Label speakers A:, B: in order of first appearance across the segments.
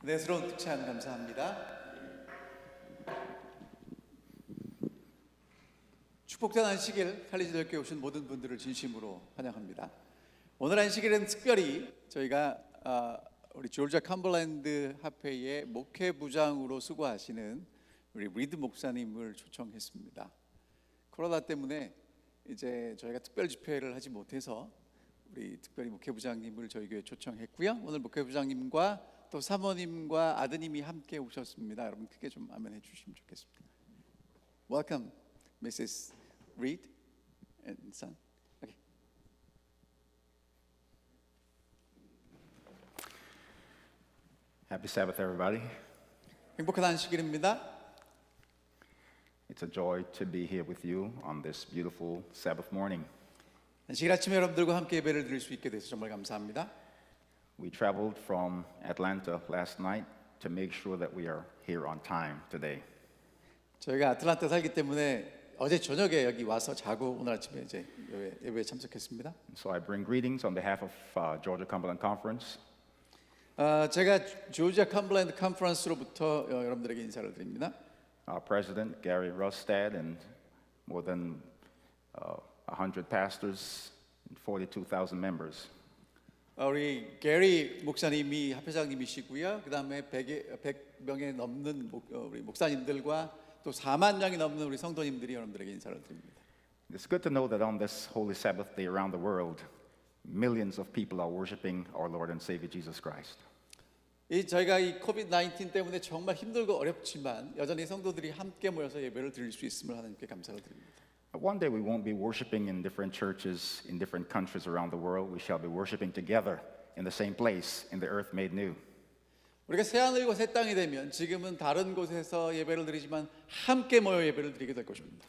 A: 은혜스러운 특찬 감사합니다. 축복된 안식일 칼리지대교회 오신 모든 분들을 진심으로 환영합니다. 오늘 안식일은 특별히 저희가 우리 조지아 컴벌랜드 합회의 목회부장으로 수고하시는 우리 리드 목사님을 초청했습니다. 코로나 때문에 이제 저희가 특별 집회를 하지 못해서 우리 특별히 목회부장님을 저희 교회에 초청했고요. 오늘 목회부장님과 또 사모님과 아드님이 함께 오셨습니다. 여러분 크게 좀 아멘해 주시면 좋겠습니다. Welcome, Mrs. Reed and son. Okay.
B: Happy Sabbath, everybody.
A: 행복한 안식일입니다.
B: It's a joy to be here with you on this beautiful Sabbath morning.
A: 안식일 아침에 여러분들과 함께 예배를 드릴 수 있게 돼서 정말 감사합니다.
B: We traveled from Atlanta last night to make sure that we are here on time today.
A: 저희가 아틀란타 살기 때문에 어제 저녁에 여기 와서 자고 오늘 아침에 이제 예배에 참석했습니다.
B: So I bring greetings on behalf of Georgia Cumberland Conference.
A: 제가 조지아 컴벌랜드 컨퍼런스로부터 여러분들에게 인사를 드립니다.
B: Our president Gary Rustad and more than 100 pastors and 42,000 members.
A: 우리 게리 목사님이 합회장님이시고요. 그 다음에 100명에 넘는 우리 목사님들과 또 4만 명이 넘는 우리 성도님들이 여러분들에게 인사를 드립니다.
B: It's good to know that on this holy Sabbath day around the world, millions of people are worshiping our Lord and Savior Jesus Christ.
A: 저희가 이 코비드-19 때문에 정말 힘들고 어렵지만 여전히 성도들이 함께 모여서 예배를 드릴 수 있음을 하나님께 감사를 드립니다.
B: One day we won't be worshiping in different churches in different countries around the world. We shall be worshiping together in the same place in the earth made new.
A: 우리가 새 하늘과 새 땅이 되면 지금은 다른 곳에서 예배를 드리지만 함께 모여 예배를 드리게 될 것입니다.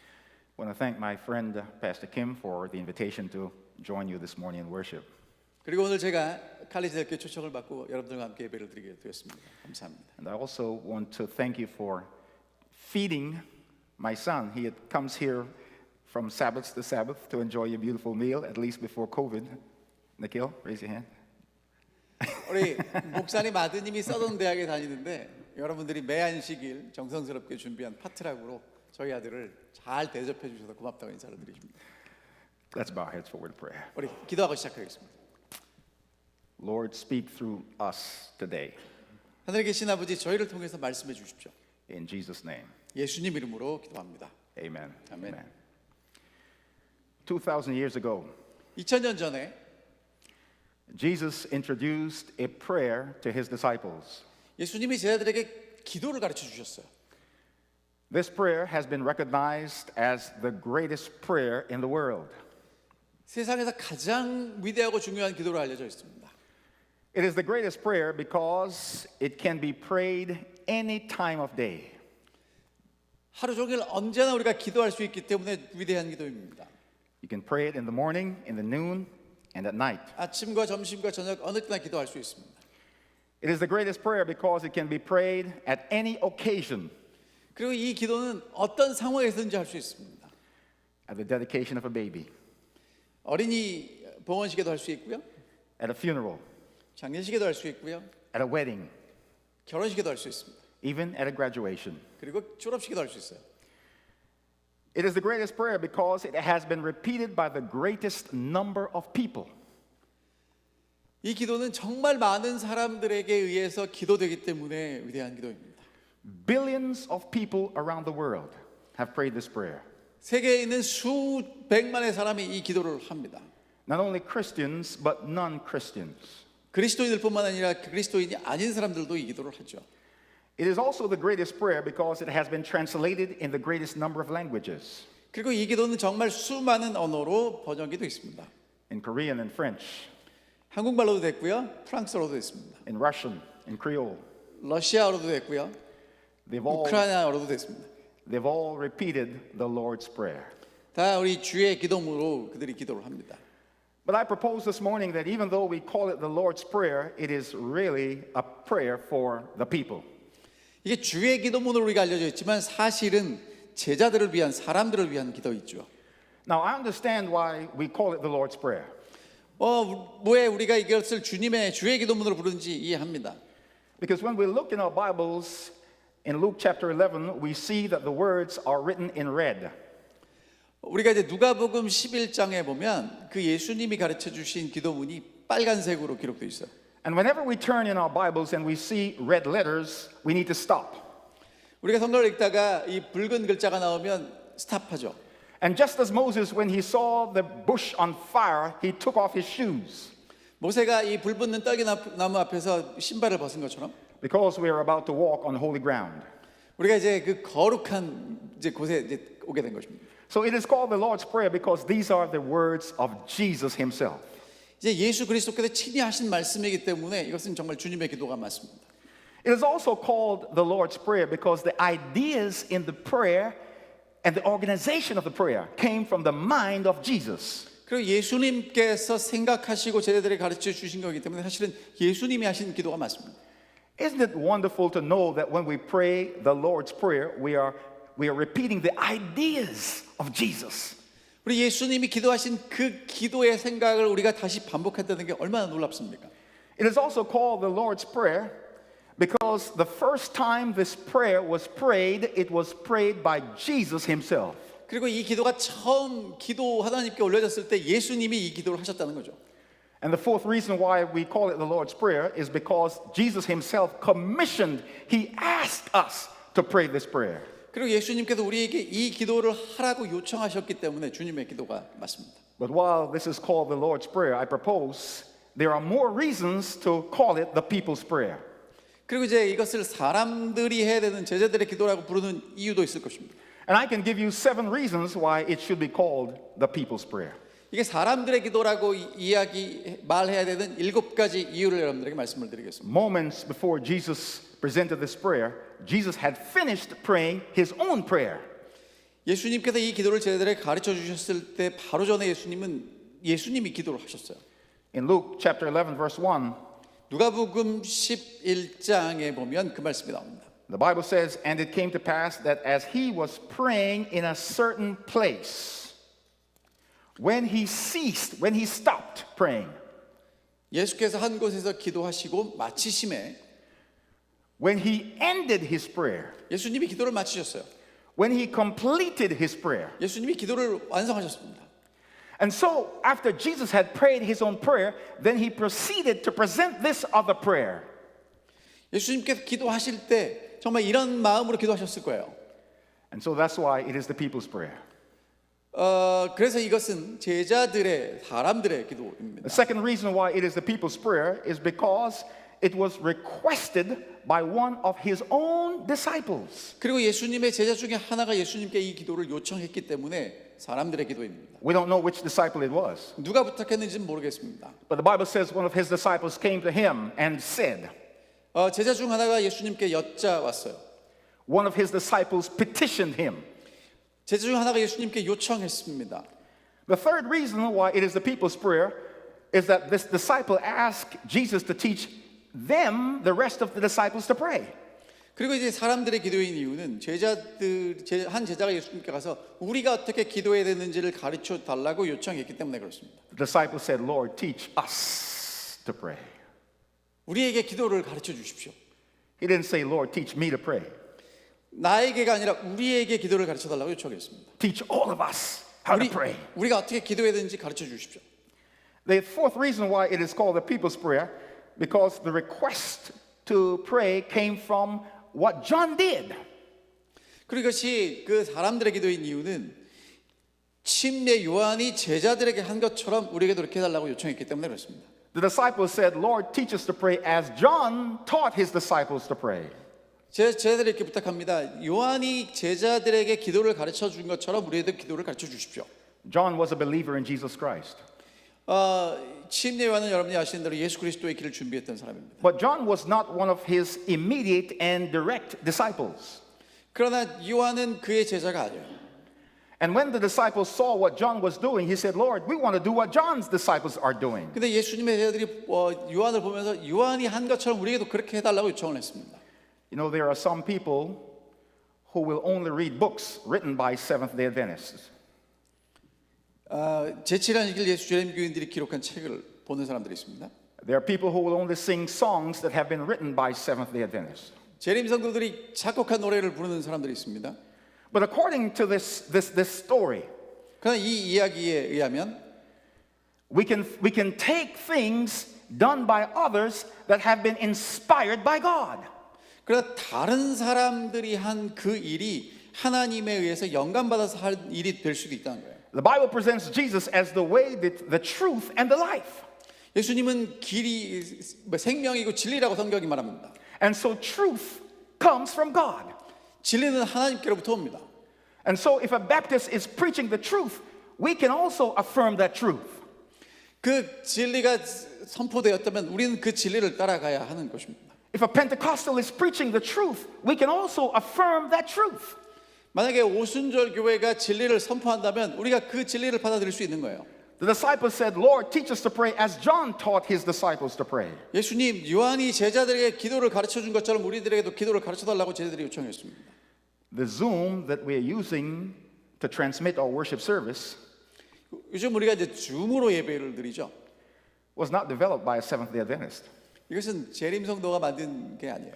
B: I want to thank my friend Pastor Kim for the invitation to join you this morning in worship.
A: 그리고 오늘 제가 칼리지대교회 초청을 받고 여러분들과 함께 예배를 드리게 되었습니다. 감사합니다.
B: And I also want to thank you for feeding my son. He comes here from Sabbath to Sabbath to enjoy your beautiful meal, at least before COVID. Nikhil, raise your hand.
A: 우리 목사님 아드님이 서던 대학에 다니는데 여러분들이 매 안식일 정성스럽게 준비한 파트락으로 저희 아들을 잘 대접해 주셔서 고맙다고 인사를 드리십니다.
B: Let's bow our heads for a word of prayer.
A: 우리 기도하고 시작하겠습니다.
B: Lord, speak through us today.
A: 하늘에 계신 아버지, 저희를 통해서 말씀해 주십시오.
B: In Jesus' name,
A: 예수님 이름으로 기도합니다.
B: amen.
A: 아멘.
B: 2,000 years ago,
A: 2000년 전에
B: Jesus introduced a prayer to his disciples.
A: 예수님이 제자들에게 기도를 가르쳐 주셨어요.
B: This prayer has been recognized as the greatest prayer in the world.
A: 세상에서 가장 위대하고 중요한 기도로 알려져 있습니다.
B: It is the greatest prayer because it can be prayed any time of day.
A: 하루 종일 언제나 우리가 기도할 수 있기 때문에 위대한 기도입니다.
B: You can pray it in the morning, in the noon, and at night.
A: 아침과 점심과 저녁 어느 때나 기도할 수 있습니다.
B: It is the greatest prayer because it can be prayed at any occasion.
A: 그리고 이 기도는 어떤 상황에서든지 할 수 있습니다.
B: At the dedication of a baby,
A: 어린이 봉헌식에도 할 수 있고요.
B: at a funeral,
A: 장례식에도 할 수 있고요.
B: at a wedding,
A: 결혼식에도 할 수 있습니다.
B: even at a graduation.
A: 그리고 졸업식에도 할 수 있어요.
B: It is the greatest prayer because it has been repeated by the greatest number of people.
A: 이 기도는 정말 많은 사람들에게 의해서 기도되기 때문에 위대한 기도입니다.
B: Billions of people around the world have prayed this prayer.
A: 세계에 있는 수백만의 사람이 이 기도를 합니다.
B: Not only Christians, but non-Christians.
A: 그리스도인들뿐만 아니라 그리스도인이 아닌 사람들도 이 기도를 하죠.
B: It is also the greatest prayer because it has been translated in the greatest number of languages.
A: 그리고 이 기도는 정말 수많은 언어로 번역이 되어 있습니다.
B: In Korean and French,
A: 한국말로도 됐고요. 프랑스어로도 됐습니다.
B: in Russian, in Creole.
A: 러시아어로도 됐고요. 우크라이나어로도 됐습니다.
B: They've all repeated the Lord's Prayer.
A: 다 우리 주의 기도문으로 그들이 기도를 합니다.
B: But I propose this morning that even though we call it the Lord's Prayer, it is really a prayer for the people.
A: 이게 주의 기도문으로 우리가 알려져 있지만 사실은 제자들을 위한 사람들을 위한 기도이죠.
B: Now I understand why we call it the Lord's Prayer.
A: 왜 우리가 이것을 주님의 주의 기도문으로 부르는지 이해합니다.
B: Because when we look in our Bibles in Luke chapter 11, we see that the words are written in red.
A: 우리가 이제 누가복음 11장에 보면 그 예수님이 가르쳐 주신 기도문이 빨간색으로 기록되어 있어요.
B: And whenever we turn in our Bibles and we see red letters, we need to stop.
A: 우리가 성경을 읽다가 이 붉은 글자가 나오면 스탑하죠.
B: And just as Moses, when he saw the bush on fire, he took off his shoes
A: 모세가 이 불붙는 떨기나무 앞에서 신발을 벗은 것처럼
B: because we are about to walk on holy ground.
A: 우리가 이제 그 거룩한 이제 곳에 이제 오게 된 것입니다.
B: So it is called the Lord's Prayer because these are the words of Jesus himself.
A: 이제 예수 그리스도께서 친히 하신 말씀이기 때문에 이것은 정말 주님의 기도가 맞습니다.
B: It is also called the Lord's Prayer because the ideas in the prayer and the organization of the prayer came from the mind of Jesus.
A: 그리고 예수님께서 생각하시고 제자들에게 가르쳐 주신 거기 때문에 사실은 예수님이 하신 기도가 맞습니다.
B: Isn't it wonderful to know that when we pray the Lord's Prayer, we are repeating the ideas of Jesus.
A: 우리 예수님이 기도하신 그 기도의 생각을 우리가 다시 반복한다는 게 얼마나 놀랍습니까?
B: It is also called the Lord's Prayer because the first time this prayer was prayed, it was prayed by Jesus himself.
A: 그리고 이 기도가 처음 기도 하나님께 올려졌을 때 예수님이 이 기도를 하셨다는 거죠.
B: And the fourth reason why we call it the Lord's Prayer is because Jesus himself commissioned, he asked us to pray this prayer.
A: 그리고 예수님께서 우리에게 이 기도를 하라고 요청하셨기 때문에 주님의 기도가 맞습니다.
B: But while this is called the Lord's Prayer, I propose there are more reasons to call it the people's prayer.
A: 그리고 이제 이것을 사람들이 해야 되는 제자들의 기도라고 부르는 이유도 있을 것입니다.
B: And I can give you 7 reasons why it should be called the people's prayer.
A: 이게 사람들의 기도라고 말해야 되는 7가지 이유를 여러분들에게 말씀을 드리겠습니다.
B: Moments before Jesus presented this prayer, Jesus had finished praying his own prayer.
A: 예수님께서 이 기도를 제자들에게 가르쳐 주셨을 때 바로 전에 예수님이 기도를 하셨어요.
B: In Luke chapter 11 verse 1,
A: 누가복음 11장에 보면 그 말씀이 나옵니다.
B: the Bible says, "And it came to pass that as he was praying in a certain place, when he stopped praying,
A: 예수께서 한 곳에서 기도하시고 마치심에
B: when he ended his prayer,
A: 예수님이 기도를 마치셨어요.
B: when he completed his prayer."
A: 예수님이 기도를 완성하셨습니다.
B: And so, after Jesus had prayed his own prayer, then he proceeded to present this other prayer.
A: 예수님께서 기도하실 때 정말 이런 마음으로 기도하셨을 거예요.
B: And so that's why it is the people's prayer.
A: 그래서 이것은 제자들의 사람들의 기도입니다.
B: The second reason why it is the people's prayer is because it was requested by one of his own disciples.
A: 그리고 예수님의 제자 중에 하나가 예수님께 이 기도를 요청했기 때문에 사람들의 기도입니다.
B: We don't know which disciple it was,
A: 누가 부탁했는지는 모르겠습니다.
B: but the Bible says one of his disciples came to him and said,
A: 제자 중 하나가 예수님께 여짜왔어요.
B: one of his disciples petitioned him.
A: 제자 중 하나가 예수님께 요청했습니다.
B: The third reason why it is the people's prayer is that this disciple asked Jesus to teach them, the rest of the disciples, to pray.
A: 그리고 이제 사람들의 기도인 이유는 한 제자가 예수님께 가서 우리가 어떻게 기도해야 되는지를 가르쳐 달라고 요청했기 때문에 그렇습니다.
B: The disciple said, Lord, teach us to pray.
A: 우리에게 기도를 가르쳐 주십시오.
B: He didn't say, Lord, teach me to pray.
A: 나에게가 아니라 우리에게 기도를 가르쳐 달라고 요청했습니다.
B: Teach all of us how to pray.
A: 우리가 어떻게 기도해야 되는지 가르쳐 주십시오.
B: The fourth reason why it is called the people's prayer, because the request to pray came from what John did.
A: 그리고 이것이 그 사람들의 기도인 이유는 침례 요한이 제자들에게 한 것처럼 우리에게도 이렇게 해달라고 요청했기 때문에 그렇습니다.
B: The disciples said, Lord, teach us to pray as John taught his disciples to pray.
A: 제자들에게 이렇게 부탁합니다. 요한이 제자들에게 기도를 가르쳐 준 것처럼 우리에게도 기도를 가르쳐 주십시오.
B: John was a believer in Jesus Christ.
A: 침례 요한은 여러분이 아시는 대로 예수 그리스도의 길을 준비했던 사람입니다.
B: But John was not one of his immediate and direct disciples.
A: 그러나 요한은 그의 제자가 아니에요.
B: And when the disciples saw what John was doing, he said, Lord, we want to do what John's disciples are doing.
A: 근데 예수님의 제자들이 요한을 보면서 요한이 한 것처럼 우리에게도 그렇게 해달라고 요청을 했습니다.
B: You know, there are some people who will only read books written by Seventh-day Adventists.
A: 제7일 예수 주일교인들이 기록한 책을 보는 사람들이 있습니다.
B: There are people who will only sing songs that have been written by Seventh-day Adventists.
A: 재림 성도들이 작곡한 노래를 부르는 사람들이 있습니다.
B: But according to this story,
A: 그러나 이 이야기에 의하면
B: we can take things done by others that have been inspired by God.
A: 그러나 다른 사람들이 한 그 일이 하나님에 의해서 영감받아서 할 일이 될 수도 있다는 거예요.
B: The Bible presents Jesus as the way, the truth, and the life.
A: 예수님은 길이 생명이고 진리라고 성경이 말합니다.
B: And so truth comes from God.
A: 진리는 하나님께로부터 옵니다.
B: And so if a Baptist is preaching the truth, we can also affirm that truth.
A: 그 진리가 선포되었다면 우리는 그 진리를 따라가야 하는 것입니다.
B: If a Pentecostal is preaching the truth, we can also affirm that truth.
A: 만약에 오순절 교회가 진리를 선포한다면 우리가 그 진리를 받아들일 수 있는 거예요.
B: The disciples said, Lord, teach us to pray as John taught his disciples to pray.
A: 예수님, 요한이 제자들에게 기도를 가르쳐 준 것처럼 우리들에게도 기도를 가르쳐 달라고 제자들이 요청했습니다.
B: The Zoom that we are using to transmit our worship service
A: 요즘 우리가 이제 줌으로 예배를 드리죠.
B: was not developed by a Seventh-day Adventist.
A: 이것은 재림 성도가 만든 게 아니에요.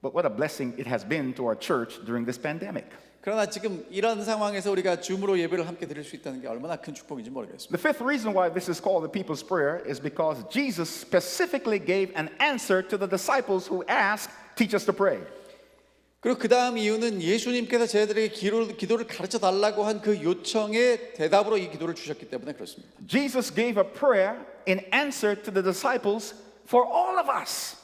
B: But what a blessing it has been to our church during this pandemic.
A: 그러나 지금 이런 상황에서 우리가 줌으로 예배를 함께 드릴 수 있다는 게 얼마나 큰 축복인지 모르겠습니다.
B: The fifth reason why this is called the people's prayer is because Jesus specifically gave an answer to the disciples who asked, teach us to pray.
A: 그리고 그 다음 이유는 예수님께서 제자들에게 기도를 가르쳐 달라고 한 그 요청에 대답으로 이 기도를 주셨기 때문에 그렇습니다.
B: Jesus gave a prayer in answer to the disciples for all of us.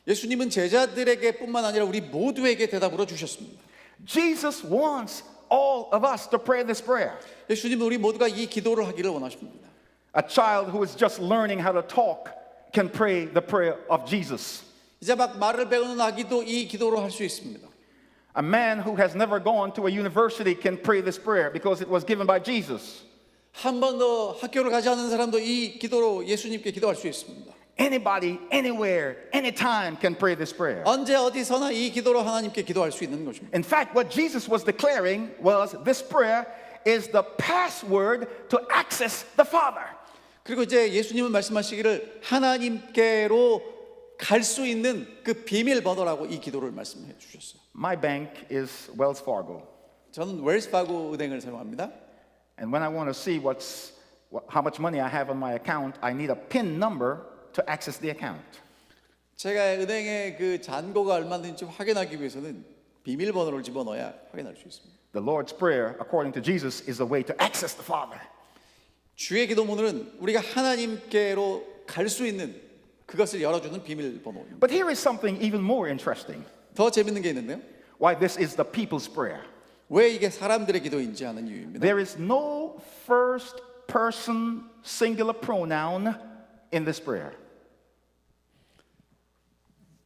A: 예수님은 제자들에게뿐만 아니라 우리 모두에게 대답으로 주셨습니다.
B: Jesus wants all of us to pray this prayer.
A: 예수님은 우리 모두가 이 기도를 하기를 원하십니다.
B: A child who is just learning how to talk can pray the prayer of Jesus.
A: 이제 막 말을 배우는 아기도 이 기도를 할 수 있습니다.
B: A man who has never gone to a university can pray this prayer because it was given by Jesus.
A: 한 번도 학교를 가지 않은 사람도 이 기도로 예수님께 기도할 수 있습니다.
B: Anybody, anywhere, anytime can pray this prayer.
A: 언제 어디서나 이 기도로 하나님께 기도할 수 있는 것입니다.
B: In fact, what Jesus was declaring was this prayer is the password to access the Father.
A: 그리고 이제 예수님은 말씀하시기를 하나님께로 갈 수 있는 그 비밀번호라고 이 기도를 말씀해 주셨어요.
B: My bank is Wells Fargo.
A: 저는 웰스파고 은행을 사용합니다.
B: And when I want to see how much money I have on my account, I need a PIN number to access the account.
A: 제가 은행에 그 잔고가 얼마인지 확인하기 위해서는 비밀번호를 집어넣어야 확인할 수 있습니다.
B: The Lord's Prayer, according to Jesus, is the way to access the Father.
A: 주의 기도문은 우리가 하나님께로 갈 수 있는 그것을 열어주는 비밀번호입니다.
B: But here is something even more interesting.
A: 더 재밌는 게 있는데요.
B: Why this is the people's prayer.
A: 왜 이게 사람들의 기도인지 하는 이유입니다.
B: There is no first person singular pronoun in this prayer.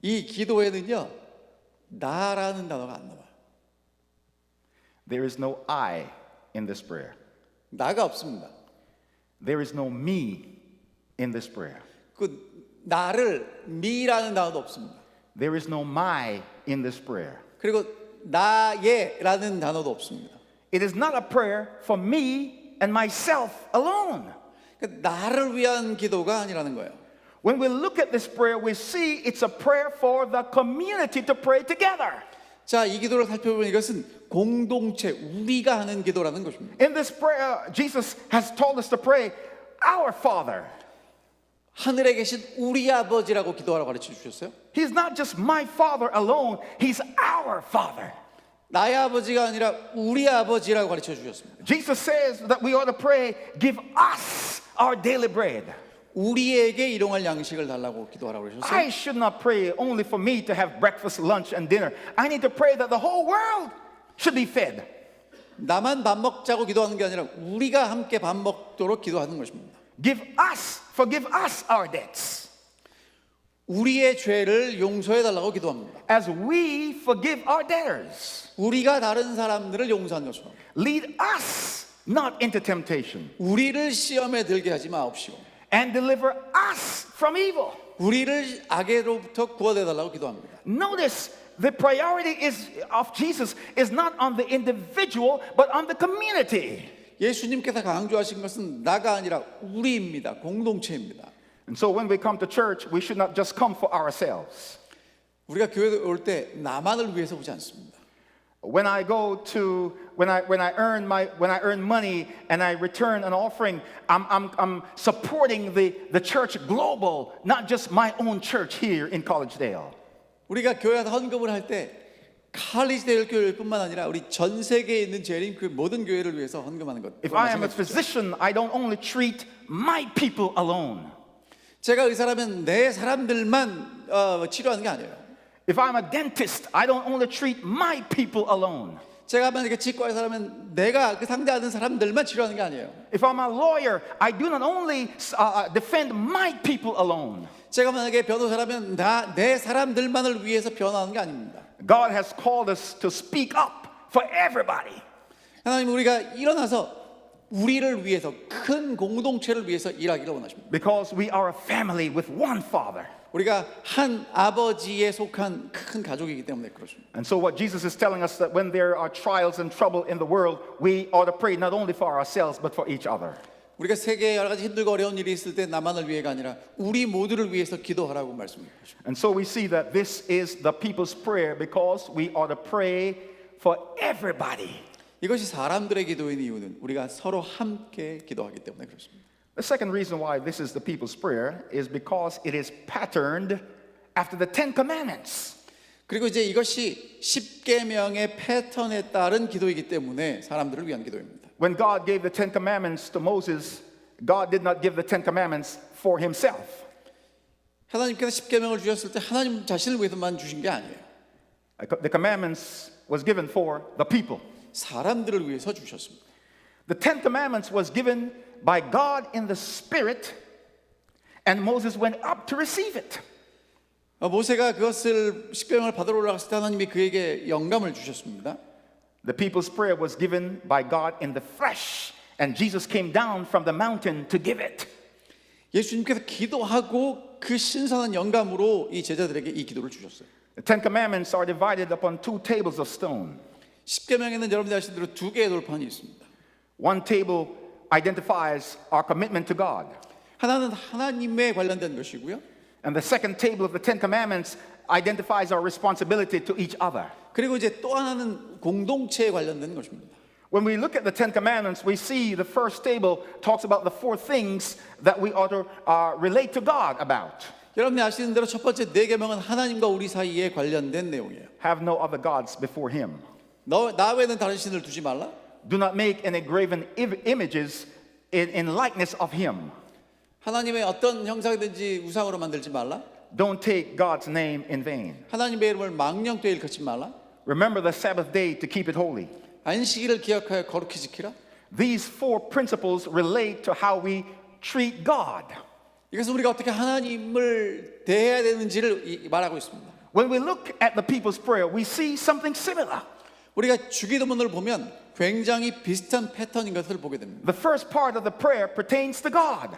A: 이 기도에는요, 나라는 단어가 안 나와요.
B: There is no I in this prayer.
A: 나가 없습니다.
B: There is no me in this prayer.
A: 그 나를 me라는 단어도 없습니다.
B: There is no my in this prayer.
A: 그리고 나의라는 단어도 없습니다.
B: It is not a prayer for me and myself alone.
A: 그러니까 나를 위한 기도가 아니라는 거예요.
B: When we look at this prayer, we see it's a prayer for the community to pray together.
A: 자, 이 기도를 살펴보면 이것은 공동체, 우리가 하는 기도라는 것입니다.
B: In this prayer, Jesus has told us to pray, Our Father.
A: 하늘에 계신 우리 아버지라고 기도하라고 가르쳐 주셨어요.
B: He's not just my Father alone, He's our Father.
A: 나의 아버지가 아니라 우리 아버지라고 가르쳐 주셨습니다.
B: Jesus says that we ought to pray, give us our daily bread.
A: 우리에게 일용할 양식을 달라고 기도하라고 그러셨어요.
B: I should not pray only for me to have breakfast, lunch, and dinner. I need to pray that the whole world should be fed.
A: 나만 밥 먹자고 기도하는 게 아니라 우리가 함께 밥 먹도록 기도하는 것입니다.
B: Forgive us our debts.
A: 우리의 죄를 용서해 달라고 기도합니다.
B: As we forgive our debtors.
A: 우리가 다른 사람들을 용서한 것처럼.
B: Lead us not into temptation.
A: 우리를 시험에 들게 하지 마옵시고.
B: And deliver us from evil.
A: 우리를 악에로부터 구원해 달라고 기도합니다.
B: Notice the priority of Jesus is not on the individual but on the community.
A: 예수님께서 강조하신 것은 나가 아니라 우리입니다. 공동체입니다.
B: And so when we come to church, we should not just come for ourselves.
A: 우리가 교회 올 때 나만을 위해서 오지 않습니다.
B: When I earn money and I return an offering, I'm supporting the church global, not just my own church here in Collegedale.
A: 우리가 교회에서 헌금을 할 때 칼리지데일 교회뿐만 아니라 우리 전 세계에 있는 재림교회 모든 교회를 위해서 헌금하는 것.
B: If I am a physician, I don't only treat my people alone.
A: 제가 의사라면 내 사람들만 치료하는 게 아니에요.
B: If I'm a dentist, I don't only treat my people alone.
A: 제가 만약에 치과 의사라면 내가 그 상대하는 사람들만 치료하는 게 아니에요.
B: If I'm a lawyer, I do not only defend my people alone.
A: 제가 만약에 변호사라면 내 사람들만을 위해서 변호하는 게 아닙니다.
B: God has called us to speak up for everybody.
A: 하나님 우리가 일어나서 우리를 위해서 큰 공동체를 위해서 일하기를 원하십니다.
B: Because we are a family with one Father.
A: 우리가 한 아버지에 속한 큰 가족이기 때문에 그렇습니다.
B: And so what Jesus is telling us that when there are trials and trouble in the world, we ought to pray not only for ourselves but for each other.
A: 우리가 세계에 여러 가지 힘들고 어려운 일이 있을 때 나만을 위해가 아니라 우리 모두를 위해서 기도하라고 말씀하십니다.
B: And so we see that this is the people's prayer because we ought to pray for everybody.
A: 이것이 사람들의 기도인 이유는 우리가 서로 함께 기도하기 때문에 그렇습니다.
B: The second reason why this is the people's prayer is because it is patterned after the Ten Commandments.
A: 그리고 이제 이것이 십계명의 패턴에 따른 기도이기 때문에 사람들을 위한 기도입니다.
B: When God gave the Ten Commandments to Moses, God did not give the Ten Commandments for himself.
A: 하나님께서 십계명을 주셨을 때 하나님 자신을 위해서만 주신 게 아니에요.
B: The commandments was given for the people.
A: 사람들을 위해서 주셨습니다.
B: The Ten Commandments was given by God in the Spirit, and Moses went up to receive it.
A: 모세가 그것을 십계명을 받으러 올라갔을 때 하나님이 그에게 영감을 주셨습니다.
B: The people's prayer was given by God in the flesh, and Jesus came down from the mountain to give it.
A: 예수님께서 기도하고 그 신선한 영감으로 이 제자들에게 이 기도를 주셨어요.
B: The Ten Commandments are divided upon two tables of stone.
A: 십계명에는 여러분들 아시는 대로 두 개의 돌판이 있습니다.
B: One table identifies our commitment to God.
A: 하나는 하나님에 관련된 것이고요.
B: And the second table of the Ten Commandments identifies our responsibility to each other.
A: 그리고 이제 또 하나는 공동체에 관련된 것입니다.
B: When we look at the Ten Commandments, we see the first table talks about the four things that we ought to relate to God about.
A: 여러분이 아시는 대로 첫 번째 네 계명은 하나님과 우리 사이에 관련된 내용이에요.
B: Have no other gods before him.
A: 나 외에는 다른 신을 두지 말라.
B: Do not make any graven images in likeness of him.
A: 하나님의 어떤 형상이든지 우상으로 만들지 말라.
B: Don't take God's name in vain.
A: 하나님의 이름을 망령되이 일컫지 말라.
B: Remember the Sabbath day to keep it holy.
A: 안식일을 기억하여 거룩히 지키라.
B: These four principles relate to how we treat God.
A: 이것은 우리가 어떻게 하나님을 대해야 되는지를 말하고 있습니다.
B: When we look at the people's prayer, we see something similar.
A: 우리가 주기도문을 보면 굉장히 비슷한 패턴인 것을 보게 됩니다.
B: The first part of the prayer pertains to God.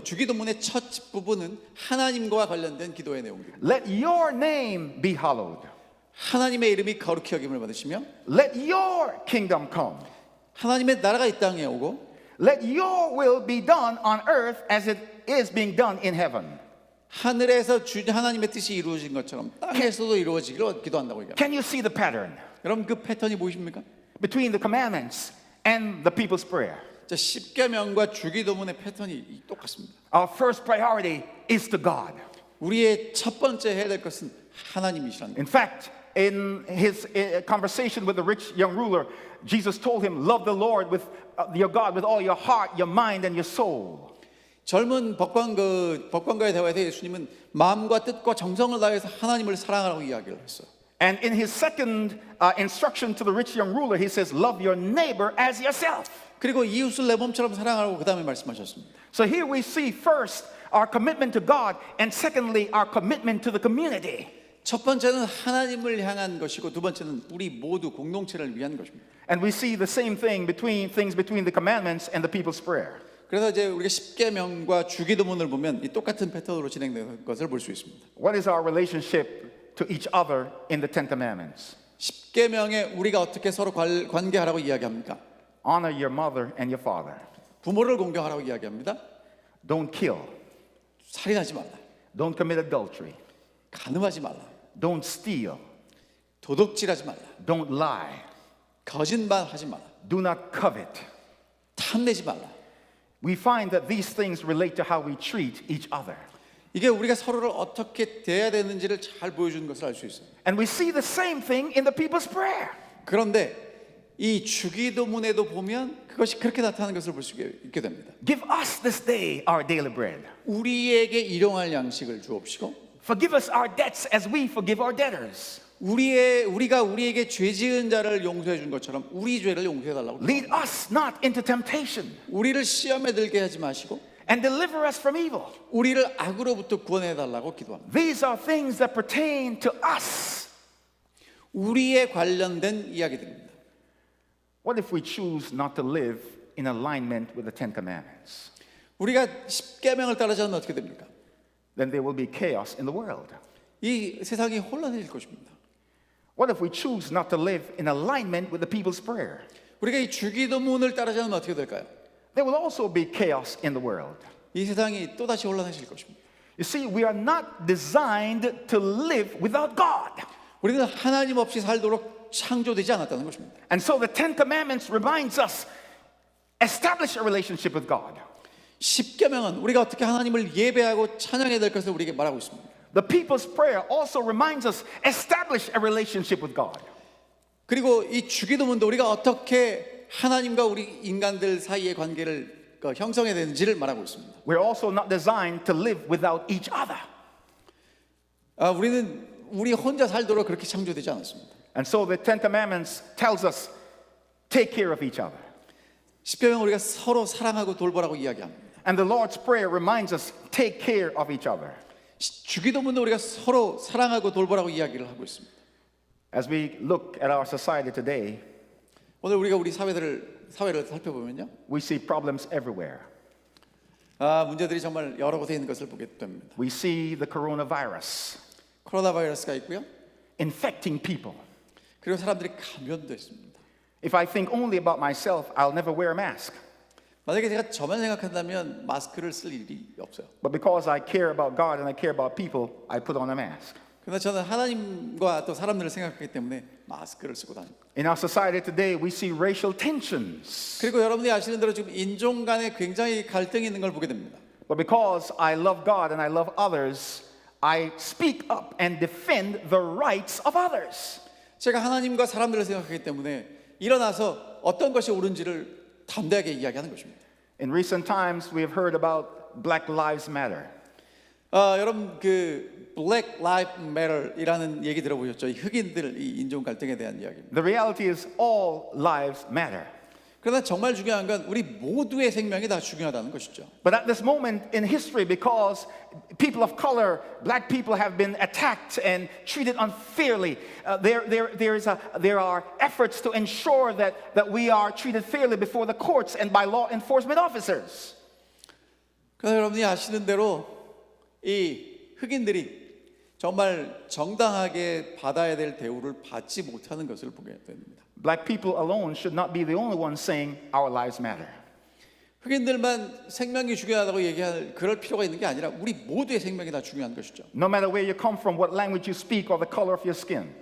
A: 주기도문의 첫 부분은 하나님과 관련된 기도의 내용입니다.
B: Let your name be hallowed.
A: 하나님의 이름이 거룩히 여김을 받으시며
B: Let your kingdom come.
A: 하나님의 나라가 이 땅에 오고
B: Let your will be done on earth as it is being done in heaven.
A: 하늘에서 하나님의 뜻이 이루어진 것처럼 땅에서도 이루어지기를 기도한다고 얘기합니다.
B: Can you see the pattern
A: 여러분 그 패턴이 보이십니까?
B: between the commandments and the people's prayer?
A: 자, 십계명과 주기도문의 패턴이 똑같습니다.
B: Our first priority is to God.
A: 우리의 첫 번째 해야 될 것은 하나님이시라는
B: In fact, in his conversation with the rich young ruler, Jesus told him, love the Lord with your God with all your heart, your mind, and your soul.
A: 젊은 법관과의 대화에서 예수님은 마음과 뜻과 정성을 다해서 하나님을 사랑하라고 이야기를 했어요.
B: And in his second instruction to the rich young ruler, he says, love your neighbor as yourself.
A: 그리고 이웃을 내 몸처럼 사랑하라고 그 다음에 말씀하셨습니다.
B: So here we see first our commitment to God, and secondly our commitment to the community.
A: 첫 번째는 하나님을 향한 것이고 두 번째는 우리 모두 공동체를 위한 것입니다.
B: And we see the same thing between the commandments and the people's prayer.
A: 그래서 이제 우리가 십계명과 주기도문을 보면 이 똑같은 패턴으로 진행되는 것을 볼 수 있습니다.
B: What is our relationship to each other in the Ten Commandments?
A: 십계명에 우리가 어떻게 서로 관계하라고 이야기합니까?
B: Honor your mother and your father.
A: 부모를 공경하라고 이야기합니다.
B: Don't kill.
A: 살인하지 말라.
B: Don't commit adultery.
A: 간음하지 말라.
B: Don't steal.
A: 도둑질하지 말라.
B: Don't lie.
A: 거짓말하지 말라.
B: Do not covet.
A: 탐내지 말라.
B: We find that these things relate to how we treat each other.
A: 이게 우리가 서로를 어떻게 대해야 되는지를 잘 보여주는 것을 알 수 있어요.
B: And we see the same thing in the people's prayer.
A: 그런데 이 주기도문에도 보면 그것이 그렇게 나타나는 것을 볼 수 있게 됩니다.
B: Give us this day our daily bread.
A: 우리에게 일용할 양식을 주옵시고
B: Forgive us our debts as we forgive our debtors.
A: 우리가 우리에게 죄 지은 자를 용서해 준 것처럼 우리 죄를 용서해 달라고.
B: Lead us not into temptation
A: 우리를 시험에 들게 하지 마시고
B: and deliver us from evil.
A: 우리를 악으로부터 구원해 달라고 기도합니다.
B: These are things that pertain to us.
A: 우리에 관련된 이야기들입니다.
B: What if we choose not to live in alignment with the Ten Commandments?
A: 우리가 십계명을 따르지 않으면 어떻게 됩니까?
B: Then there will be chaos in the world.
A: 이 세상이 혼란해질 것입니다.
B: What if we choose not to live in alignment with the people's prayer?
A: 우리가 이 주기도문을 따르지 않으면 어떻게 될까요?
B: There will also be chaos in the world.
A: 이 세상이 또다시 혼란해질 것입니다.
B: You see, we are not designed to live without God.
A: 우리는 하나님 없이 살도록 창조되지 않았다는 것입니다.
B: And so the Ten Commandments reminds us, establish a relationship with God.
A: 십계명은 우리가 어떻게 하나님을 예배하고 찬양해야 될 것을 우리에게 말하고 있습니다.
B: The people's prayer also reminds us, establish a relationship with God.
A: 그리고 이 주기도문도 우리가 어떻게 하나님과 우리 인간들 사이의 관계를 형성해야 되는지를 말하고 있습니다.
B: We're also not designed to live without each other.
A: 우리는 우리 혼자 살도록 그렇게 창조되지 않았습니다.
B: And so the Ten Commandments tells us, take care of each other.
A: 십계명은 우리가 서로 사랑하고 돌보라고 이야기합니다.
B: And the Lord's Prayer reminds us, take care of each other.
A: 주기도문도 우리가 서로 사랑하고 돌보라고 이야기를 하고 있습니다.
B: As we look at our society today,
A: 오늘 우리가 우리 사회를 살펴보면요,
B: we see problems everywhere.
A: 문제들이 정말 여러 곳에 있는 것을 보게 됩니다.
B: We see the coronavirus
A: 코로나 바이러스가 있고요,
B: infecting people.
A: 그리고 사람들이 감염됐습니다.
B: If I think only about myself, I'll never wear a mask.
A: 만약에 제가 저만 생각한다면 마스크를 쓸 일이 없어요.
B: But because I care about God and I care about people, I put on a mask.
A: 그러나 저는 하나님과 또 사람들을 생각하기 때문에 마스크를 쓰고 다닙니다.
B: In our society today, we see racial tensions.
A: 그리고 여러분이 아시는 대로 지금 인종 간에 굉장히 갈등이 있는 걸 보게 됩니다.
B: But because I love God and I love others, I speak up and defend the rights of others.
A: 제가 하나님과 사람들을 생각하기 때문에 일어나서 어떤 것이 옳은지를 담대하게 이야기하는 것입니다.
B: In recent times, we have heard about Black Lives Matter.
A: 여러분 그 Black Lives Matter이라는 얘기 들어보셨죠? 이 흑인들 이 인종 갈등에 대한 이야기입니다.
B: The reality is all lives matter.
A: 그러나 정말 중요한 건 우리 모두의 생명이 다 중요하다는 것이죠.
B: But at this moment in history, because people of color, black people have been attacked and treated unfairly, there are efforts to ensure that we are treated fairly before the courts and by law enforcement officers.
A: 그래서 여러분이 아시는 대로 이 흑인들이 정말 정당하게 받아야 될 대우를 받지 못하는 것을 보게 됩니다.
B: Black people alone should not be the only ones saying our lives matter.
A: 흑인들만 생명이 중요하다고 얘기할 그럴 필요가 있는 게 아니라 우리 모두의 생명이 다 중요한 것이죠.
B: No matter where you come from, what language you speak, or the color of your skin.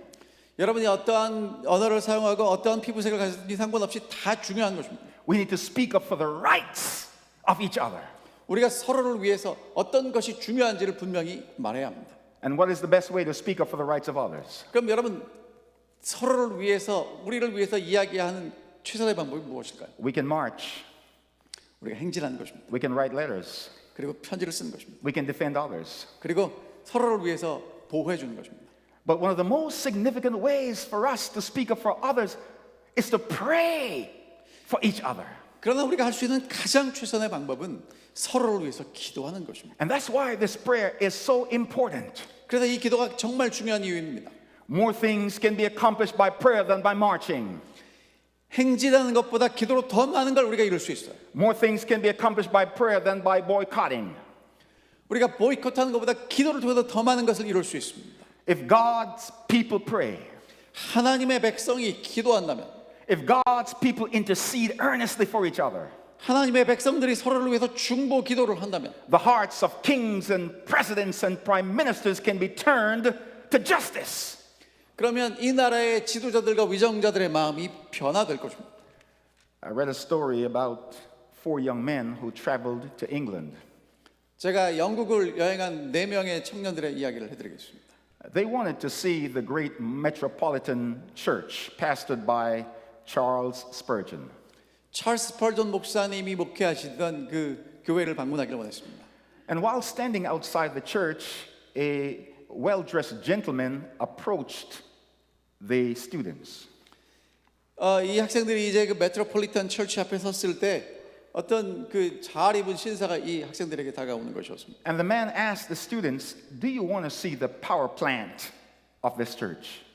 A: 여러분이 어떠한 언어를 사용하고 어떠한 피부색을 가졌든지 상관없이 다 중요한 것입니다.
B: We need to speak up for the rights of each other.
A: 우리가 서로를 위해서 어떤 것이 중요한지를 분명히 말해야 합니다.
B: And what is the best way to speak up for the rights of others?
A: 그럼 여러분 서로를 위해서 우리를 위해서 이야기하는 최선의 방법이 무엇일까요?
B: We can march.
A: 우리가 행진하는 것입니다.
B: We can write letters.
A: 그리고 편지를 쓰는 것입니다.
B: We can defend others.
A: 그리고 서로를 위해서 보호해 주는 것입니다.
B: But one of the most significant ways for us to speak up for others is to pray for each other.
A: 그러나 우리가 할 수 있는 가장 최선의 방법은 서로를 위해서 기도하는 것입니다.
B: And that's why this prayer is so important.
A: 그래서 이 기도가 정말 중요한 이유입니다.
B: More things can be accomplished by prayer than by marching.
A: 행진하는 것보다 기도로 더 많은 걸 우리가 이룰 수 있어요.
B: More things can be accomplished by prayer than by boycotting.
A: 우리가 보이콧하는 것보다 기도를 통해서 더 많은 것을 이룰 수 있습니다.
B: If God's people pray,
A: 하나님의 백성이 기도한다면,
B: if God's people intercede earnestly for each other,
A: 하나님의 백성들이 서로를 위해서 중보 기도를 한다면
B: the hearts of kings and presidents and prime ministers can be turned to justice.
A: 그러면 이 나라의 지도자들과 위정자들의 마음이 변화될 것입니다.
B: I read a story about four young men who traveled to England.
A: 제가 영국을 여행한 4명의 청년들의 이야기를 해드리겠습니다.
B: They wanted to see the great metropolitan church pastored by Charles Spurgeon.
A: 찰스 스펄전 목사님이 목회하시던 그 교회를 방문하기를 원했습니다.
B: And while standing outside the church, a well-dressed gentleman approached the students.
A: 이 학생들이 이제 그 메트로폴리탄 철치 앞에 섰을 때 어떤 그 잘 입은 신사가 이 학생들에게 다가오는 것이었습니다.
B: And the man asked the students, "Do you want to see the power plant of this church?"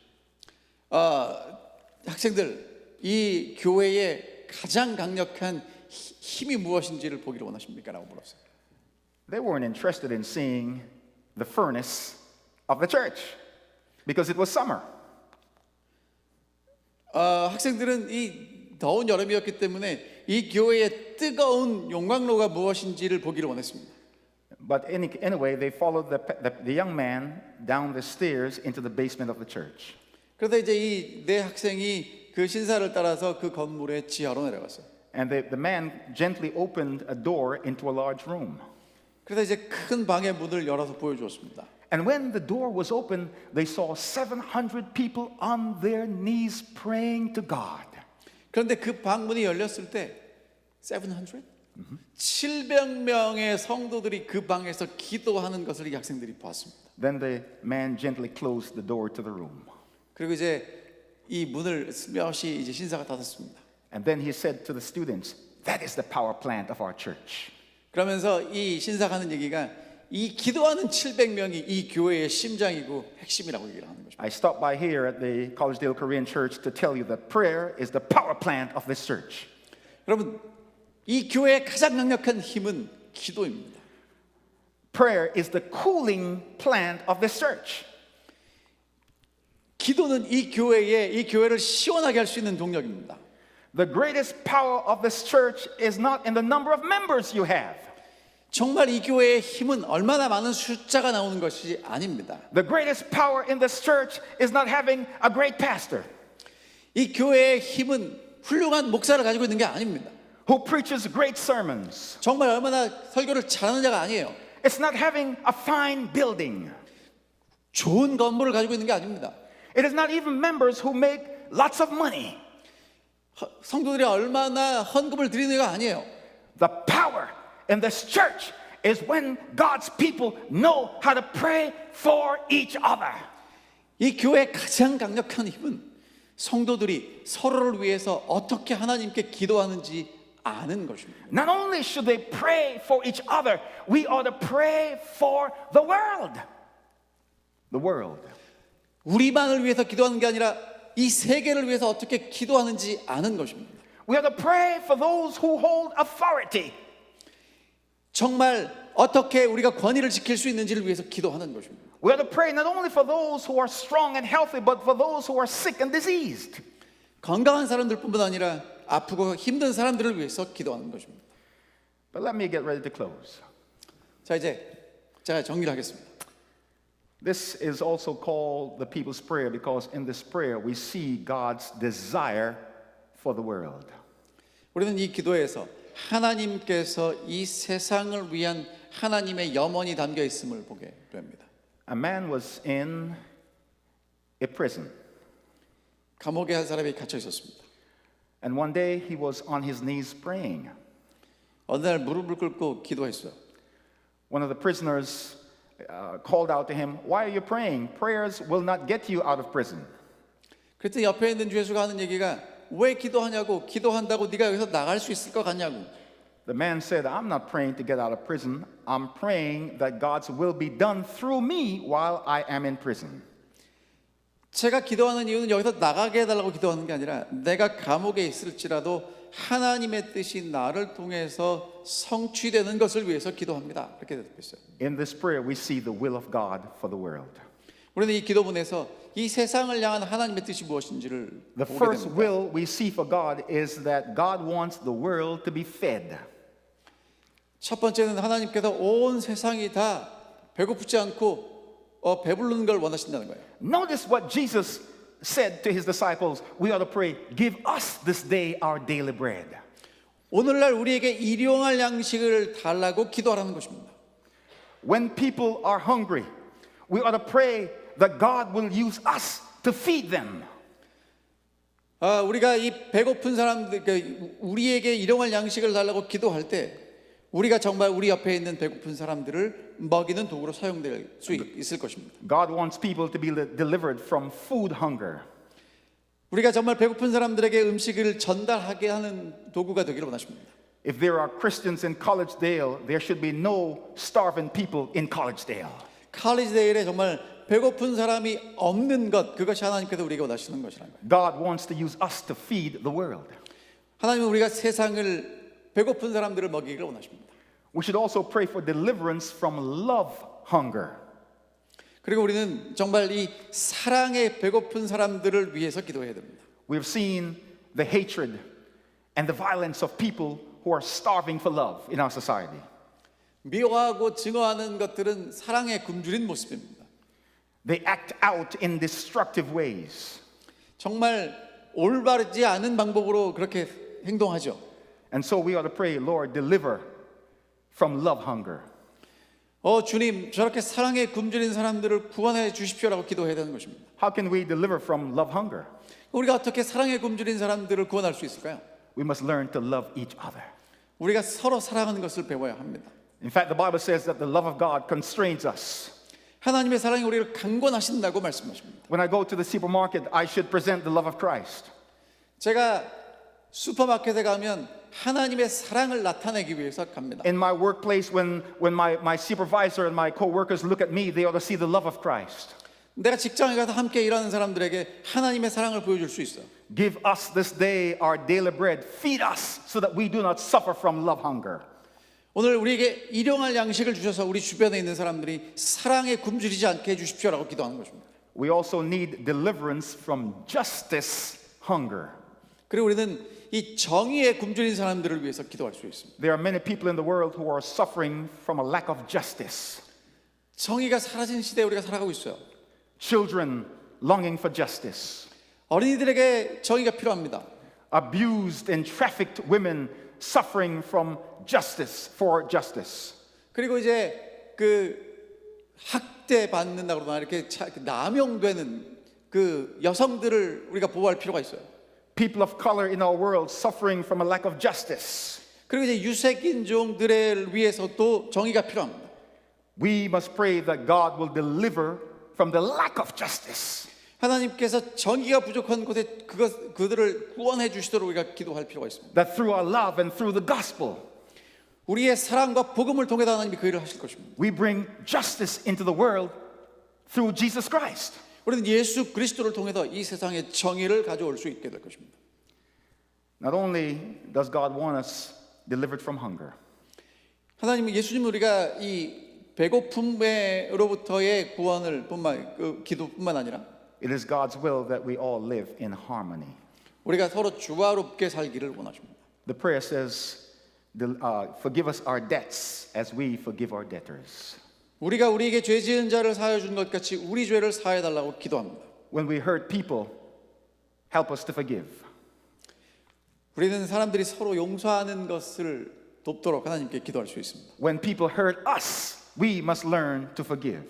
A: 학생들, 이 교회의 가장 강력한 힘이 무엇인지를 보기를 원하십니까? 라고 물었어요.
B: They weren't interested in seeing the furnace of the church because it was summer.
A: 학생들은 이 더운 여름이었기 때문에 이 교회의 뜨거운 용광로가 무엇인지를 보기를 원했습니다.
B: But anyway, they followed the young man down the stairs into the basement of the church.
A: 그래서 이제 이 네 학생이 그 신사를 따라서 그 건물의 지하로 내려갔어요.
B: And the man gently opened a door into a large room.
A: 그래서 이제 큰 방의 문을 열어서 보여주었습니다.
B: And when the door was open, they saw 700 people on their knees praying to God.
A: 그런데 그 방문이 열렸을 때 700? 700명의 성도들이 그 방에서 기도하는 것을 이 학생들이 보았습니다.
B: Then the man gently closed the door to the room.
A: 그리고 이제 이 문을 슬며시 이제 신사가 닫았습니다.
B: And then he said to the students, "That is the power plant of our church."
A: 그러면서 이 신사가 하는 얘기가 이 기도하는 700명이 이 교회의 심장이고 핵심이라고 얘기를 하는 것입니다.
B: I stopped by here at the Collegedale Korean Church to tell you that prayer is the power plant of this church.
A: 여러분, 이 교회의 가장 강력한 힘은 기도입니다.
B: Prayer is the cooling plant of this church.
A: 기도는 이 교회를 시원하게 할 수 있는 동력입니다.
B: The greatest power of this church is not in the number of members you have.
A: 정말 이 교회의 힘은 얼마나 많은 숫자가 나오는 것이 아닙니다.
B: The greatest power in this church is not having a great pastor
A: 이 교회의 힘은 훌륭한 목사를 가지고 있는 게 아닙니다.
B: who preaches great sermons.
A: 정말 얼마나 설교를 잘하는 자가 아니에요.
B: It's not having a fine building.
A: 좋은 건물을 가지고 있는 게 아닙니다.
B: It is not even members who make lots of money.
A: 성도들이 얼마나 헌금을 드리는가 아니에요.
B: The power in this church is when God's people know how to pray for each other.
A: 이 교회의 가장 강력한 힘은 성도들이 서로를 위해서 어떻게 하나님께 기도하는지 아는 것입니다.
B: Not only should they pray for each other, we ought to pray for the world. The world.
A: 우리만을 위해서 기도하는 게 아니라 이 세계를 위해서 어떻게 기도하는지 아는 것입니다.
B: We ought to pray for those who hold authority.
A: 정말 어떻게 우리가 권위를 지킬 수 있는지를 위해서 기도하는 것입니다.
B: We ought to pray not only for those who are strong and healthy, but for those who are sick and diseased.
A: 건강한 사람들뿐만 아니라 아프고 힘든 사람들을 위해서 기도하는 것입니다.
B: But let me get ready to close.
A: 자, 이제 제가 정리를 하겠습니다.
B: This is also called the people's prayer because in this prayer we see God's desire for the world.
A: 우리는 이 기도에서 하나님께서 이 세상을 위한 하나님의 염원이 담겨 있음을 보게 됩니다.
B: A man was in a prison,
A: 감옥에 한 사람이 갇혀 있었습니다.
B: and one day he was on his knees praying.
A: 어느 날 무릎을 꿇고 기도했어요.
B: One of the prisoners called out to him, "Why are you praying? Prayers will not get you out of prison."
A: 그랬더니 옆에 있는 죄수가 하는 얘기가 왜 기도하냐고, 기도한다고 네가 여기서 나갈 수 있을 것 같냐고.
B: The man said, "I'm not praying to get out of prison. I'm praying that God's will be done through me while I am in prison."
A: 제가 기도하는 이유는 여기서 나가게 해달라고 기도하는 게 아니라 내가 감옥에 있을지라도 하나님의 뜻이 나를 통해서 성취되는 것을 위해서 기도합니다. 그렇게 대답했어요.
B: In this prayer we see the will of God for the world.
A: 우리는 이 기도문에서 이 세상을 향한 하나님의 뜻이 무엇인지를
B: The
A: 보게
B: first
A: 됩니다.
B: will we see for God is that God wants the world to be fed.
A: 첫 번째는 하나님께서 온 세상이 다 배고프지 않고 배부르는 걸 원하신다는 거예요.
B: Notice what Jesus said to his disciples. We ought to pray, give us this day our daily bread.
A: 오늘날 우리에게 일용할 양식을 달라고 기도하라는 것입니다.
B: When people are hungry, we ought to pray that God will use us to feed them.
A: 우리가 이 배고픈 사람들, 우리에게 일용할 양식을 달라고 기도할 때 우리가 정말 우리 옆에 있는 배고픈 사람들을 먹이는 도구로 사용될 수 있을 것입니다.
B: God wants people to be delivered from food hunger.
A: 우리가 정말 배고픈 사람들에게 음식을 전달하게 하는 도구가 되기를 원하십니다.
B: If there are Christians in Collegedale, there should be no starving people in Collegedale.
A: 칼리지데일에 정말 배고픈 사람이 없는 것, 그것이 하나님께서 우리에게 원하시는 것이라는 거예요.
B: God wants to use us to feed the world.
A: 하나님은 우리가 세상을 배고픈 사람들을 먹이기를 원하십니다.
B: We should also pray for deliverance from love hunger.
A: 그리고 우리는 정말 이 사랑에 배고픈 사람들을 위해서 기도해야 됩니다.
B: We've seen the hatred and the violence of people who are starving for love in our society.
A: 미워하고 증오하는 것들은 사랑의 굶주린 모습입니다.
B: They act out in destructive ways.
A: 정말 올바르지 않은 방법으로 그렇게 행동하죠.
B: And so we ought to pray, Lord, deliver from love hunger.
A: 주님, 저렇게 사랑에 굶주린 사람들을 구원해 주십시오라고 기도해야 되는 것입니다.
B: How can we deliver from love hunger?
A: 우리가 어떻게 사랑에 굶주린 사람들을 구원할 수 있을까요?
B: We must learn to love each other.
A: 우리가 서로 사랑하는 것을 배워야 합니다.
B: In fact, the Bible says that the love of God constrains us.
A: 하나님의 사랑이 우리를 강권하신다고 말씀하십니다.
B: When I go to the supermarket, I should present the love of Christ.
A: 제가 슈퍼마켓에 가면 하나님의 사랑을 나타내기 위해서 갑니다.
B: In my workplace, when my supervisor and my co-workers look at me, they ought to see the love of Christ.
A: 내가 직장에 가서 함께 일하는 사람들에게 하나님의 사랑을 보여줄 수 있어요.
B: Give us this day our daily bread. Feed us so that we do not suffer from love hunger.
A: 오늘 우리에게 일용할 양식을 주셔서 우리 주변에 있는 사람들이 사랑에 굶주리지 않게 해주십시오라고 기도하는 것입니다.
B: We also need deliverance from justice hunger.
A: 그리고 우리는 이 정의에 굶주린 사람들을 위해서 기도할 수 있습니다.
B: There are many people in the world who are suffering from a lack of justice.
A: 정의가 사라진 시대에 우리가 살아가고 있어요.
B: Children longing for justice.
A: 어린이들에게 정의가 필요합니다.
B: Abused and trafficked women suffering from justice for justice.
A: 그리고 이제 그 학대 받는다 그러나 이렇게 남용되는 그 여성들을 우리가 보호할 필요가 있어요.
B: People of color in our world suffering from a lack of justice.
A: 그리고 이제 유색인종들을 위해서도 정의가 필요합니다.
B: We must pray that God will deliver from the lack of justice.
A: 하나님께서 정의가 부족한 곳에 그들을 구원해 주시도록 우리가 기도할 필요가 있습니다.
B: That through our love and through the gospel,
A: 우리의 사랑과 복음을 통해 하나님이 그 일을 하실 것입니다.
B: we bring justice into the world through Jesus Christ.
A: 우리는 예수 그리스도를 통해서 이 세상에 정의를 가져올 수 있게 될 것입니다.
B: Not only does God want us delivered from hunger,
A: 하나님은 예수님 우리가 이 배고픔으로부터의 구원을 기도뿐만 아니라
B: it is God's will that we all live in harmony.
A: 우리가 서로 조화롭게 살기를 원하십니다.
B: The prayer says, forgive us our debts as we forgive our debtors.
A: 우리가 우리에게 죄 지은 자를 사하여 준 것 같이 우리 죄를 사하여 달라고 기도합니다.
B: When we hurt people, help us to forgive.
A: 우리는 사람들이 서로 용서하는 것을 돕도록 하나님께 기도할 수 있습니다.
B: When people hurt us, we must learn to forgive.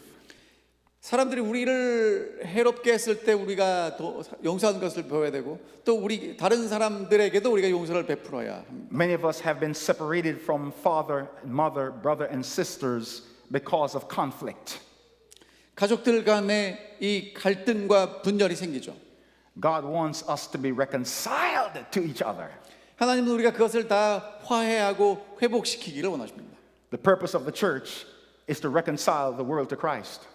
A: 사람들이 우리를 해롭게 했을 때 우리가 용서하는 것을 배워야 되고 또 우리 다른 사람들에게도 우리가 용서를 베풀어야 합니다.
B: Many of us have been separated from father, mother, brother, and sisters because of conflict.
A: 가족들 간에 이 갈등과 분열이 생기죠.
B: God wants us to be reconciled to each other.
A: 하나님은 우리가 그것을 다 화해하고 회복시키기를 원하십니다.
B: The purpose of the church is to reconcile the world to Christ.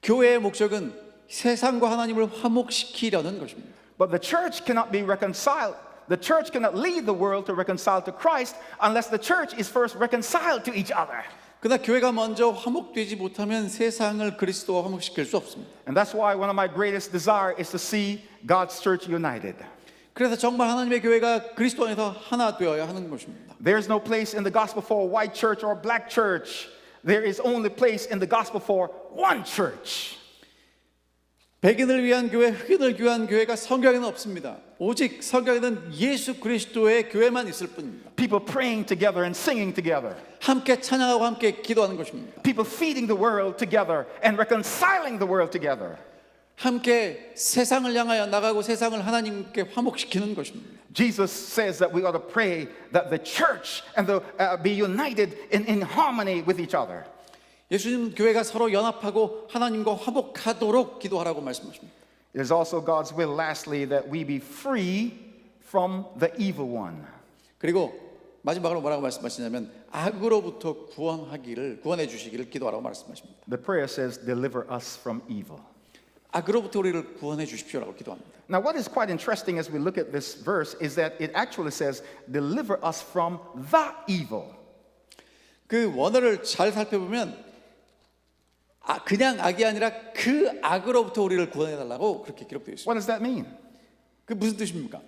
A: 교회의 목적은 세상과 하나님을 화목시키려는 것입니다.
B: But the church cannot be reconciled. The church cannot lead the world to reconcile to Christ unless the church is first reconciled to each other.
A: 그러나 교회가 먼저 화목되지 못하면 세상을 그리스도와 화목시킬 수 없습니다.
B: And that's why one of my greatest desire is to see God's church united.
A: 그래서 정말 하나님의 교회가 그리스도 안에서 하나 되어야 하는 것입니다.
B: There's no place in the gospel for a white church or a black church. There is only place in the gospel for one church.
A: 백인을 위한 교회, 흑인을 위한 교회가 성경에는 없습니다. 오직 성경에는 예수 그리스도의 교회만 있을 뿐입니다.
B: People praying together and singing together.
A: 함께 찬양하고 함께 기도하는 것입니다.
B: People feeding the world together and reconciling the world together.
A: 함께 세상을 향하여 나가고 세상을 하나님께 화목시키는 것입니다.
B: Jesus says that we ought to pray that the church and be united in harmony with each other.
A: 예수님은 교회가 서로 연합하고 하나님과 화목하도록 기도하라고 말씀하십니다.
B: It is also God's will, lastly, that we be free from the evil one.
A: 그리고 마지막으로 뭐라고 말씀하시냐면 악으로부터 구원해 주시기를 기도하라고 말씀하십니다.
B: The prayer says, deliver us from evil.
A: 악으로부터 우리를 구원해 주십시오라고 기도합니다.
B: Now, what is quite interesting as we look at this verse is that it actually says, deliver us from the evil.
A: 그 원어를 잘 살펴보면 그냥 악이 아니라 그 악으로부터 우리를 구원해 달라고 그렇게 기록되어 있습니다.
B: What does that mean?
A: 그 무슨 뜻입니까?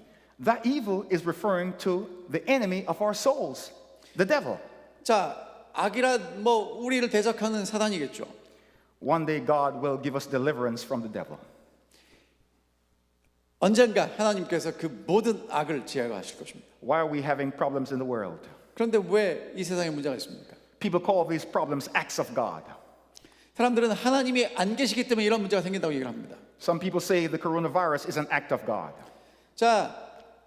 B: That evil is referring to the enemy of our souls, the devil.
A: 자, 악이라 뭐 우리를 대적하는 사단이겠죠.
B: One day God will give us deliverance from the devil.
A: 언젠가 하나님께서 그 모든 악을 제거하실 것입니다.
B: Why are we having problems in the world?
A: 그런데 왜 이 세상에 문제가 있습니까?
B: People call these problems acts of God.
A: 사람들은 하나님이 안 계시기 때문에 이런 문제가 생긴다고 얘기를 합니다.
B: Some people say the coronavirus is an act of God.
A: 자,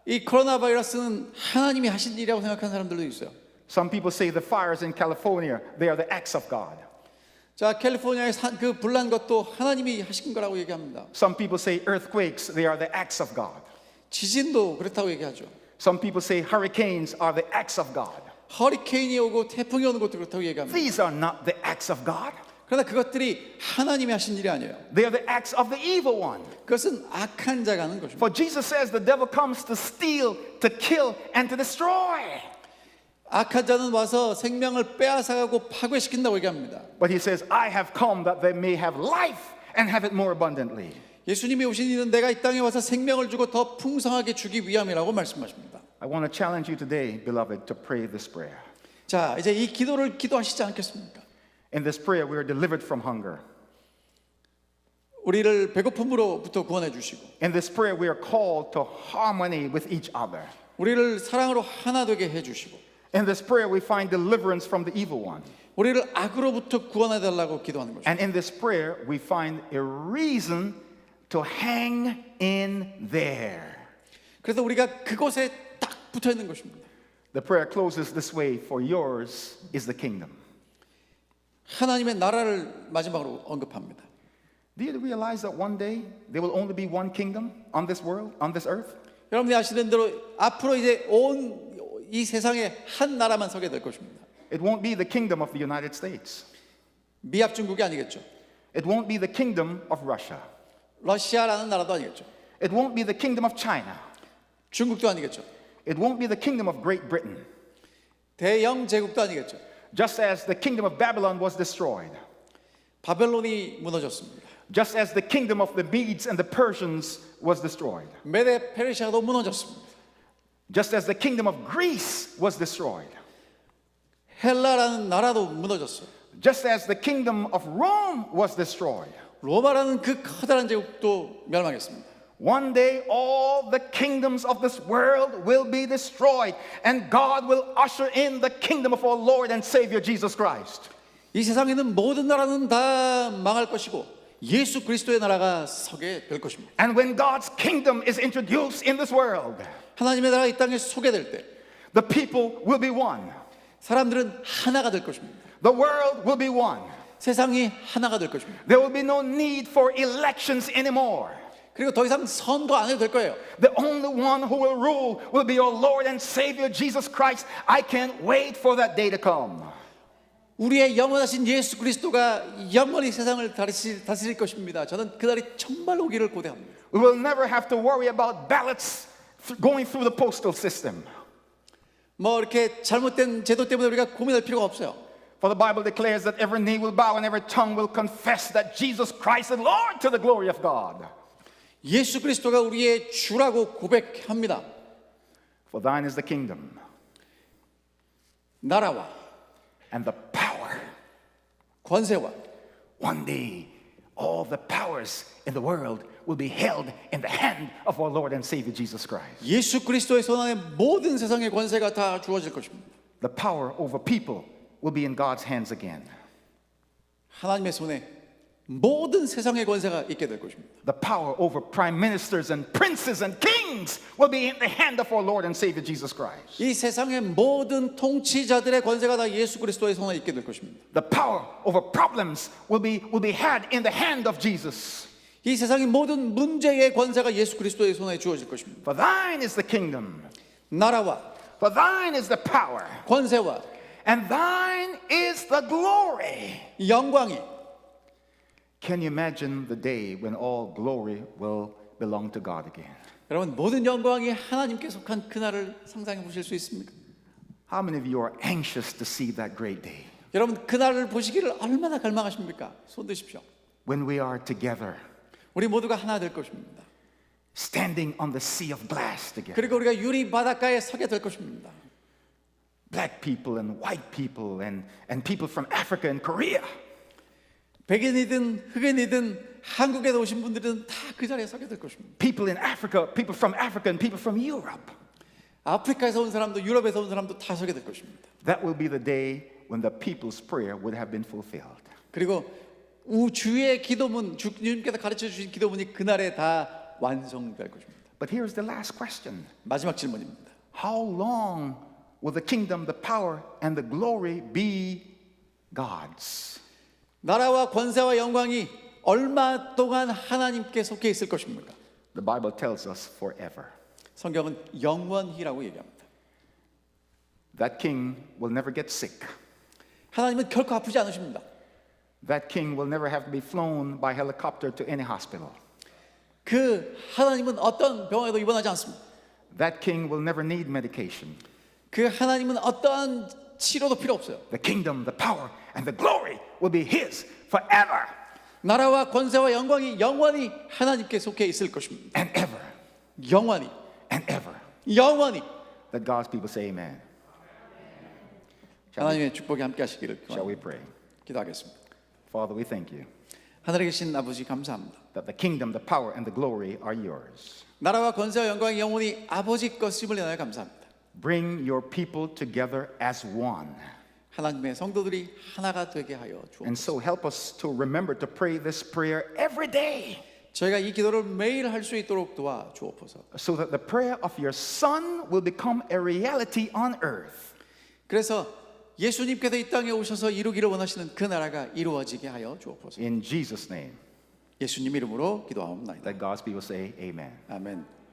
A: 이 코로나 바이러스는 하나님이 하신 일이라고 생각하는 사람들도 있어요.
B: Some people say the fires in California, they are the acts of God.
A: 자, 캘리포니아의 그 불난 것도 하나님이 하신 거라고 얘기합니다.
B: Some people say earthquakes, they are the acts of God.
A: 지진도 그렇다고 얘기하죠.
B: Some people say hurricanes are the acts of God.
A: 허리케인이 오고 태풍이 오는 것도 그렇다고 얘기합니다.
B: These are not the acts of God.
A: 그러나 그것들이 하나님이 하신 일이 아니에요.
B: They are the acts of the evil one.
A: 그것은 악한 자가 하는 것입니다.
B: For Jesus says the devil comes to steal, to kill, and to destroy.
A: 악한 자는 와서 생명을 빼앗아가고 파괴시킨다고 얘기합니다.
B: But he says, I have come that they may have life and have it more abundantly.
A: 예수님이 오신 이는 내가 이 땅에 와서 생명을 주고 더 풍성하게 주기 위함이라고 말씀하십니다.
B: I want to challenge you today, beloved, to pray this prayer.
A: 자, 이제 이 기도를 기도하시지 않겠습니까?
B: In this prayer, we are delivered from hunger.
A: 우리를 배고픔으로부터 구원해 주시고
B: In this prayer, we are called to harmony with each other.
A: 우리를 사랑으로 하나 되게 해 주시고
B: In this prayer, we find deliverance from the evil one.
A: 우리를 악으로부터 구원해 달라고 기도하는 것입니다.
B: And in this prayer, we find a reason to hang in there.
A: 그래서 우리가 그곳에 딱 붙어 있는 것입니다.
B: The prayer closes this way, for yours is the kingdom.
A: 하나님의 나라를 마지막으로 언급합니다.
B: Do you realize that one day there will only be one kingdom on this world, on this earth?
A: 여러분이 아시는 대로 앞으로 이제 온 이 세상에 한 나라만 서게 될 것입니다.
B: It won't be the kingdom of the United States.
A: 미합 중국이 아니겠죠.
B: It won't be the kingdom of Russia.
A: 러시아라는 나라도 아니겠죠.
B: It won't be the kingdom of China.
A: 중국도 아니겠죠.
B: It won't be the kingdom of Great Britain.
A: 대영 제국도 아니겠죠.
B: Just as the kingdom of Babylon was destroyed.
A: 바벨론이 무너졌습니다.
B: Just as the kingdom of the Medes and the Persians was destroyed.
A: 메데 페르시아도 무너졌습니다.
B: Just as the kingdom of Greece was destroyed.
A: 헬라라는 나라도 무너졌어요.
B: Just as the kingdom of Rome was destroyed.
A: 로마라는 그 커다란 제국도 멸망했습니다.
B: One day all the kingdoms of this world will be destroyed and God will usher in the kingdom of our Lord and Savior Jesus Christ.
A: 이 세상에 있는 모든 나라는 다 망할 것이고 예수 그리스도의 나라가 서게 될 것입니다.
B: And when God's kingdom is introduced in this world,
A: 하나님의 나라가 이 땅에 소개될 때
B: the people will be one.
A: 사람들은 하나가 될 것입니다.
B: The world will be one.
A: 세상이 하나가 될 것입니다.
B: There will be no need for elections anymore.
A: 그리고 더 이상 선거 안 해도 될 거예요.
B: The only one who will rule will be our Lord and Savior Jesus Christ. I can't wait for that day to come.
A: 우리의 영원하신 예수 그리스도가 영원히 세상을 다스릴 것입니다. 저는 그날이 정말 오기를 고대합니다.
B: We will never have to worry about ballots going through the postal system.
A: 뭐 이렇게 잘못된 제도 때문에 우리가 고민할 필요가 없어요.
B: For the Bible declares that every knee will bow and every tongue will confess that Jesus Christ is Lord to the glory of God.
A: 예수 그리스도가 우리의 주라고 고백합니다.
B: For thine is the kingdom
A: 나라와
B: and the power.
A: 권세와
B: One day, all the powers in the world will be held in the hand of our Lord and Savior Jesus Christ.
A: 예수 그리스도의 손안에 모든 세상의 권세가 다 주어질 것입니다.
B: The power over people will be in God's hands again.
A: 하나님의 손에 모든 세상의 권세가 있게 될 것입니다.
B: The power over prime ministers and princes and kings will be in the hand of our Lord and Savior Jesus Christ.
A: 이 세상의 모든 통치자들의 권세가 다 예수 그리스도의 손에 있게 될 것입니다.
B: The power over problems will be had in the hand of Jesus.
A: 이 세상의 모든 문제의 권세가 예수 그리스도의 손에 주어질 것입니다.
B: For thine is the kingdom,
A: 나라와
B: for thine is the power,
A: 권세와
B: and thine is the glory.
A: 영광이
B: Can you imagine the day when all glory will belong to God again?
A: 여러분 모든 영광이 하나님께 속한 그날을 상상해 보실 수 있습니까?
B: How many of you are anxious to see that great day?
A: 여러분 그날을 보시기를 얼마나 갈망하십니까? 손 드십시오.
B: When we are together,
A: 우리 모두가 하나 될 것입니다.
B: standing on the sea of glass together.
A: 그리고 우리가 유리 바닷가에 서게 될 것입니다.
B: Black people and white people and people from Africa and Korea.
A: 백인이든 흑인이든 한국에 오신 분들은 다 그 자리에 서게 될 것입니다.
B: People in Africa, people from Africa and people from Europe.
A: 아프리카에서 온 사람도 유럽에서 온 사람도 다 서게 될 것입니다.
B: That will be the day when the people's prayer would have been fulfilled.
A: 그리고 주의 기도문, 주님께서 가르쳐 주신 기도문이 그날에 다 완성될 것입니다.
B: But here's the last question.
A: 마지막 질문입니다.
B: How long will the kingdom, the power, and the glory be God's?
A: 나라와 권세와 영광이 얼마 동안 하나님께 속해 있을 것입니까?
B: The Bible tells us forever.
A: 성경은 영원히라고 얘기합니다.
B: That king will never get sick.
A: 하나님은 결코 아프지 않으십니다.
B: That king will never have to be flown by helicopter to any hospital.
A: 그 하나님은 어떤 병원에도 입원하지 않습니다.
B: That king will never need medication.
A: 그 하나님은 어떠한 치료도 필요 없어요.
B: The kingdom, the power, and the glory will be his forever
A: 나라와 권세와 영광이 영원히 하나님께 속해 있을 것입니다.
B: and ever
A: 영원히,
B: and ever.
A: 영원히.
B: Let God's people say amen.
A: 하나님의 축복이 함께하시기를
B: Shall we pray?
A: 기도하겠습니다.
B: Father, we thank you
A: 하늘에 계신 아버지 감사합니다.
B: that the kingdom, the power, and the glory are yours.
A: 나라와 권세와 영광이 영원히 아버지 것임을 인하여 감사합니다.
B: Bring your people together as one.
A: 하나님의 성도들이 하나가 되게 하여 주옵소서.
B: And so help us to remember to pray this prayer every day
A: 저희가 이 기도를 매일 할 수 있도록 도와 주옵소서.
B: so that the prayer of your Son will become a reality on earth.
A: 그래서 예수님께서 이 땅에 오셔서 이루기를 원하시는 그 나라가 이루어지게 하여 주옵소서.
B: In Jesus' name,
A: 예수님 이름으로 기도하옵나이다.
B: let God's people say amen.
A: 아멘.